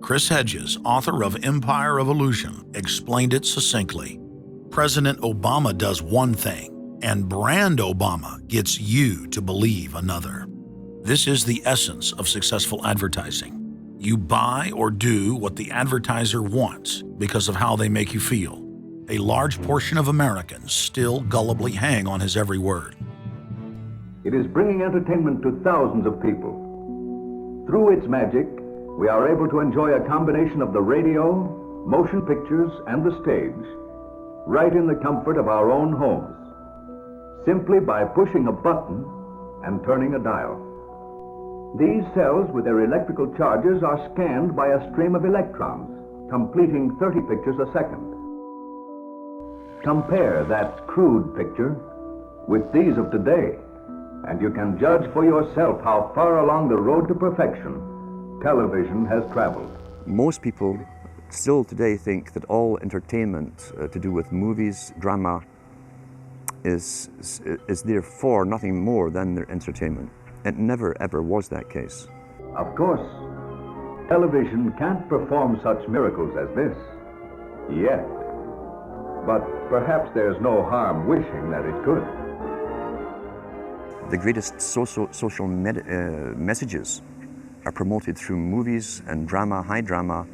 Chris Hedges, author of Empire of Illusion, explained it succinctly. President Obama does one thing, and brand Obama gets you to believe another. This is the essence of successful advertising. You buy or do what the advertiser wants because of how they make you feel. A large portion of Americans still gullibly hang on his every word. It is bringing entertainment to thousands of people. Through its magic, we are able to enjoy a combination of the radio, motion pictures, and the stage, right in the comfort of our own homes, simply by pushing a button and turning a dial. These cells with their electrical charges are scanned by a stream of electrons, completing 30 pictures a second. Compare that crude picture with these of today, and you can judge for yourself how far along the road to perfection television has traveled. Most people still today think that all entertainment to do with movies, drama, is therefore nothing more than their entertainment. It never ever was that case. Of course, television can't perform such miracles as this, yet. But perhaps there's no harm wishing that it could. The greatest social messages are promoted through movies and drama, high drama,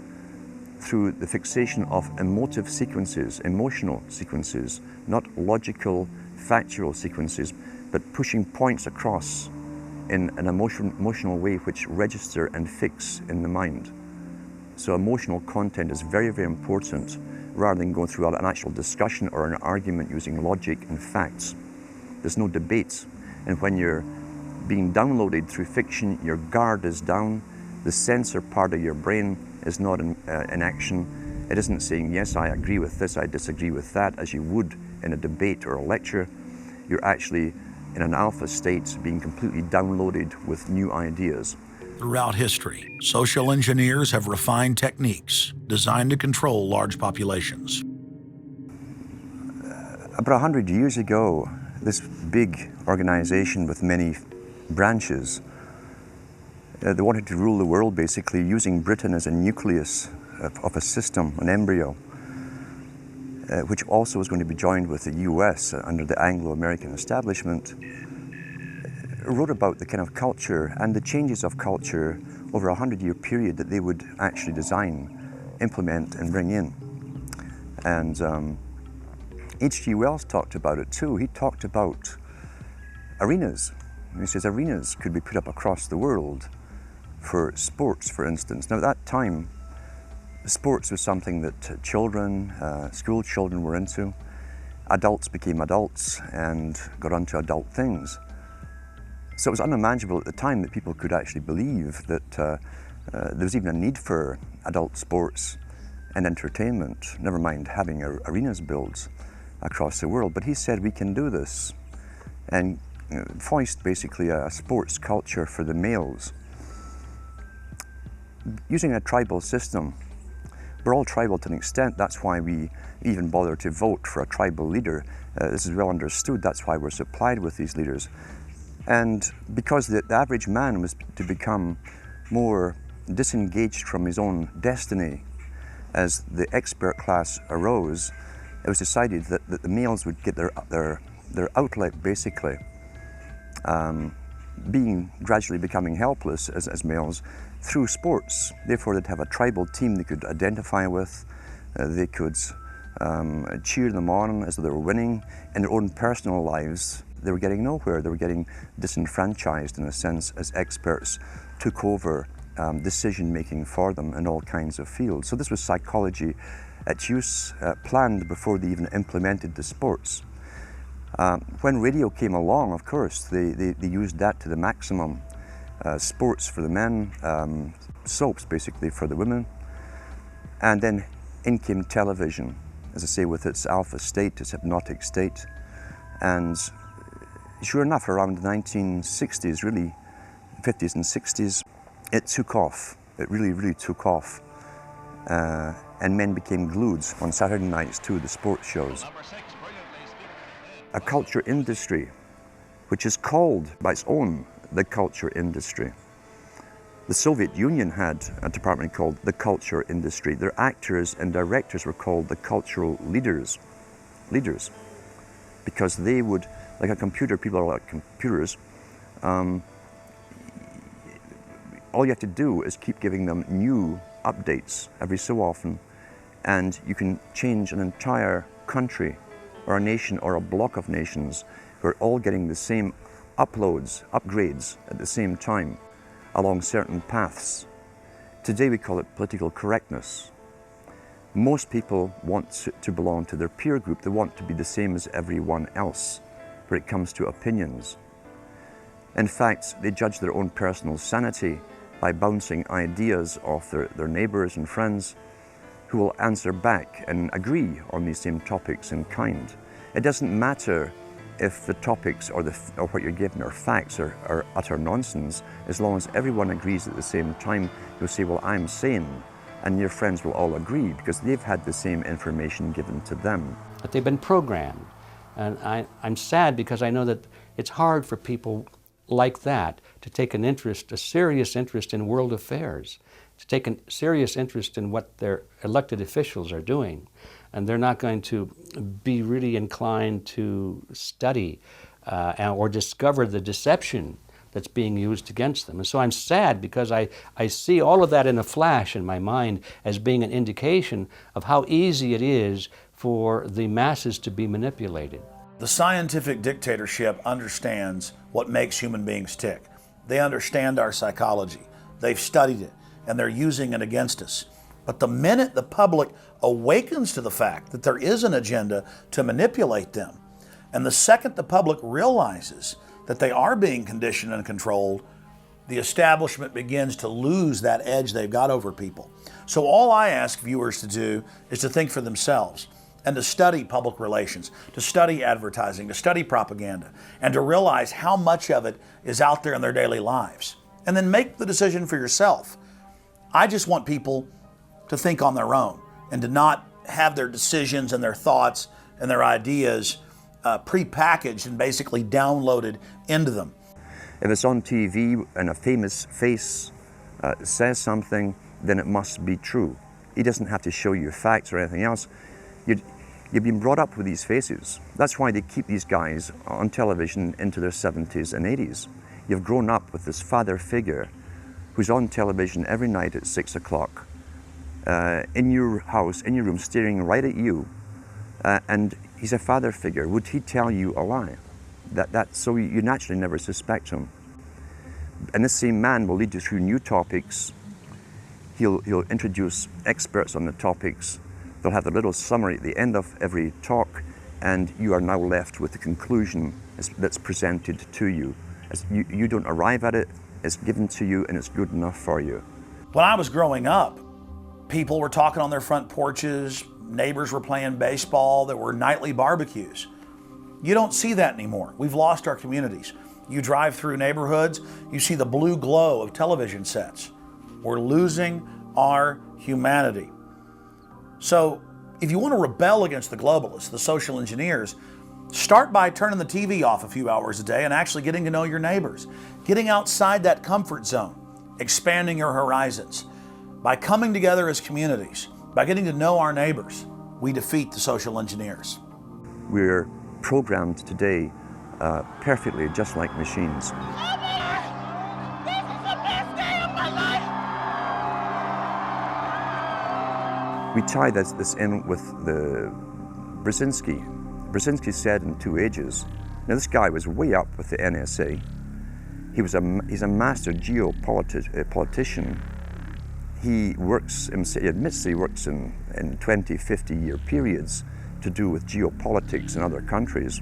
through the fixation of emotive sequences, emotional sequences, not logical, factual sequences, but pushing points across in an emotional way which register and fix in the mind. So emotional content is very, very important, rather than going through an actual discussion or an argument using logic and facts. There's no debate. And when you're being downloaded through fiction, your guard is down, the censor part of your brain is not in action. It isn't saying, yes, I agree with this, I disagree with that, as you would in a debate or a lecture. You're actually in an alpha state, being completely downloaded with new ideas. Throughout history, social engineers have refined techniques designed to control large populations. About 100 years ago, this big organization with many branches, they wanted to rule the world basically using Britain as a nucleus of a system, an embryo, which also was going to be joined with the US under the Anglo-American establishment, wrote about the kind of culture and the changes of culture over a 100-year period that they would actually design, implement, and bring in. And H.G. Wells talked about it too. He talked about arenas. He says arenas could be put up across the world for sports, for instance. Now at that time, sports was something that children, school children were into. Adults became adults and got onto adult things. So it was unimaginable at the time that people could actually believe that there was even a need for adult sports and entertainment, never mind having arenas built across the world. But he said we can do this, and foist basically a sports culture for the males. Using a tribal system, we're all tribal to an extent. That's why we even bother to vote for a tribal leader. This is well understood. That's why we're supplied with these leaders. And because the average man was to become more disengaged from his own destiny as the expert class arose, it was decided that the males would get their outlet basically, gradually becoming helpless as males through sports. Therefore they'd have a tribal team they could identify with, they could cheer them on as though they were winning. In their own personal lives, they were getting nowhere. They were getting disenfranchised in a sense as experts took over decision-making for them in all kinds of fields. So this was psychology at use, planned before they even implemented the sports. When radio came along, of course, they used that to the maximum. Sports for the men, soaps basically for the women. And then in came television, as I say, with its alpha state, its hypnotic state. And sure enough, around the 1960s, really, 50s and 60s, it took off. It really, really took off. And men became glued on Saturday nights to the sports shows. A culture industry, which is called by its own the culture industry. The Soviet Union had a department called the culture industry. Their actors and directors were called the cultural leaders, because they would, like a computer, people are like computers, all you have to do is keep giving them new updates every so often, and you can change an entire country or a nation or a block of nations who are all getting the same upgrades at the same time along certain paths. Today we call it political correctness. Most people want to belong to their peer group. They want to be the same as everyone else when it comes to opinions. In fact, they judge their own personal sanity by bouncing ideas off their neighbours and friends who will answer back and agree on these same topics in kind. It doesn't matter if the topics or what you're given are facts or utter nonsense, as long as everyone agrees at the same time. You'll say, well, I'm sane, and your friends will all agree because they've had the same information given to them. But they've been programmed, and I'm sad because I know that it's hard for people like that to take an interest, a serious interest in world affairs, to take a serious interest in what their elected officials are doing. And they're not going to be really inclined to study or discover the deception that's being used against them. And so I'm sad because I see all of that in a flash in my mind as being an indication of how easy it is for the masses to be manipulated. The scientific dictatorship understands what makes human beings tick. They understand our psychology. They've studied it, and they're using it against us. But the minute the public awakens to the fact that there is an agenda to manipulate them, and the second the public realizes that they are being conditioned and controlled, the establishment begins to lose that edge they've got over people. So all I ask viewers to do is to think for themselves and to study public relations, to study advertising, to study propaganda, and to realize how much of it is out there in their daily lives. And then make the decision for yourself. I just want people to think on their own and to not have their decisions and their thoughts and their ideas pre-packaged and basically downloaded into them. If it's on TV and a famous face says something, then it must be true. He doesn't have to show you facts or anything else. You've been brought up with these faces. That's why they keep these guys on television into their 70s and 80s. You've grown up with this father figure who's on television every night at 6 o'clock, in your house, in your room, staring right at you, and he's a father figure. Would he tell you a lie? So you naturally never suspect him. And this same man will lead you through new topics. He'll introduce experts on the topics. They'll have a little summary at the end of every talk, and you are now left with the conclusion that's presented to you. You don't arrive at it, it's given to you, and it's good enough for you. When I was growing up, people were talking on their front porches, neighbors were playing baseball, there were nightly barbecues. You don't see that anymore. We've lost our communities. You drive through neighborhoods, you see the blue glow of television sets. We're losing our humanity. So if you want to rebel against the globalists, the social engineers, start by turning the TV off a few hours a day and actually getting to know your neighbors, getting outside that comfort zone, expanding your horizons. By coming together as communities, by getting to know our neighbors, we defeat the social engineers. We're programmed today perfectly, just like machines. We tie this in with the Brzezinski. Brzezinski said in 2 Ages. Now this guy was way up with the NSA. He's a master geopolitician. He admits he works in 20, 50-year periods to do with geopolitics in other countries.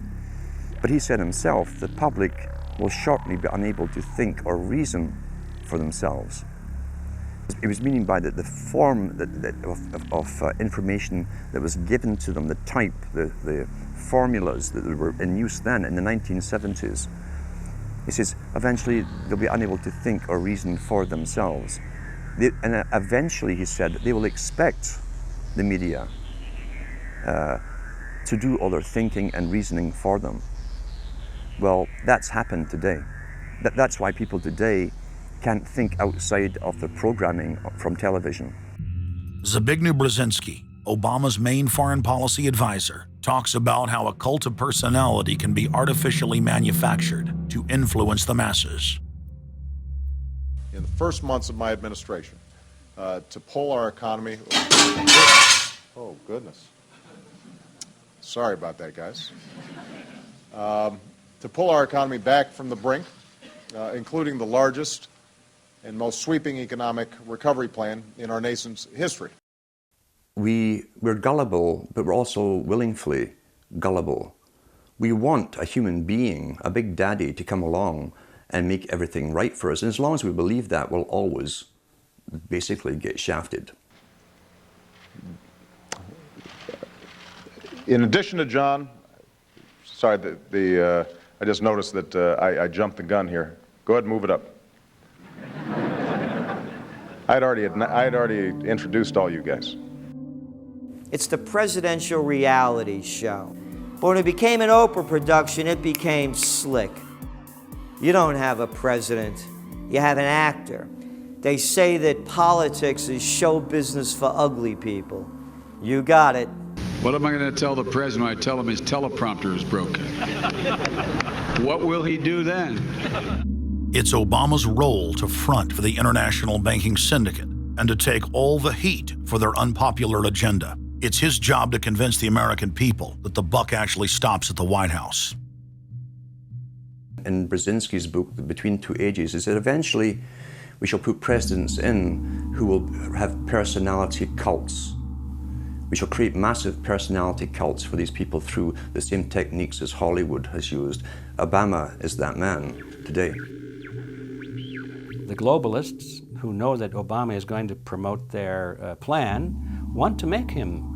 But he said himself, the public will shortly be unable to think or reason for themselves. It was meaning by that the form of information that was given to them, the type, the formulas that were in use then in the 1970s. He says eventually they'll be unable to think or reason for themselves. And eventually, he said, they will expect the media to do all their thinking and reasoning for them. Well, that's happened today. That's why people today can't think outside of the programming from television. Zbigniew Brzezinski, Obama's main foreign policy advisor, talks about how a cult of personality can be artificially manufactured to influence the masses. In the first months of my administration, to pull our economy... Oh, goodness. Sorry about that, guys. To pull our economy back from the brink, including the largest and most sweeping economic recovery plan in our nation's history. We're gullible, but we're also willingly gullible. We want a human being, a big daddy, to come along and make everything right for us. And as long as we believe that, we'll always basically get shafted. In addition to John, sorry, I just noticed that I jumped the gun here. Go ahead and move it up. I'd already introduced all you guys. It's the presidential reality show. But when it became an Oprah production, it became slick. You don't have a president, you have an actor. They say that politics is show business for ugly people. You got it. What am I going to tell the president when I tell him his teleprompter is broken? What will he do then? It's Obama's role to front for the international banking syndicate and to take all the heat for their unpopular agenda. It's his job to convince the American people that the buck actually stops at the White House. In Brzezinski's book, Between Two Ages, is that eventually we shall put presidents in who will have personality cults. We shall create massive personality cults for these people through the same techniques as Hollywood has used. Obama is that man today. The globalists, who know that Obama is going to promote their plan, want to make him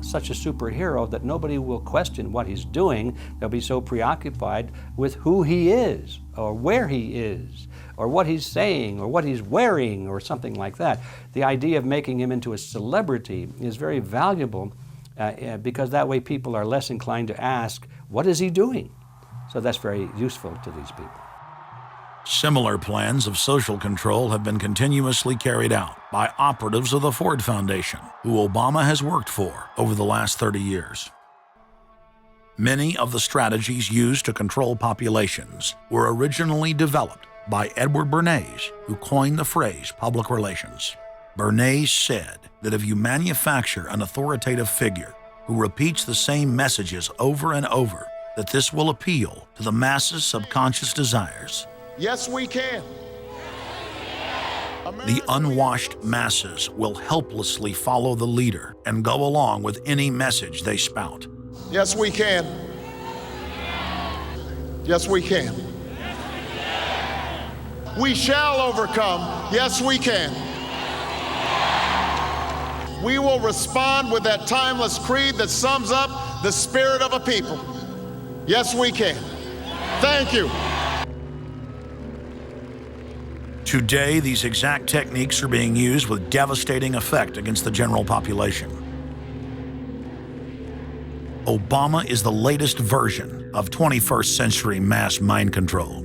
such a superhero that nobody will question what he's doing. They'll be so preoccupied with who he is, or where he is, or what he's saying, or what he's wearing, or something like that. The idea of making him into a celebrity is very valuable because that way people are less inclined to ask, what is he doing? So that's very useful to these people. Similar plans of social control have been continuously carried out by operatives of the Ford Foundation, who Obama has worked for over the last 30 years. Many of the strategies used to control populations were originally developed by Edward Bernays, who coined the phrase public relations. Bernays said that if you manufacture an authoritative figure who repeats the same messages over and over, that this will appeal to the masses' subconscious desires. Yes, we can. The unwashed masses will helplessly follow the leader and go along with any message they spout. Yes, we can. Yes, we can. We shall overcome. Yes, we can. We will respond with that timeless creed that sums up the spirit of a people. Yes, we can. Thank you. Today, these exact techniques are being used with devastating effect against the general population. Obama is the latest version of 21st century mass mind control.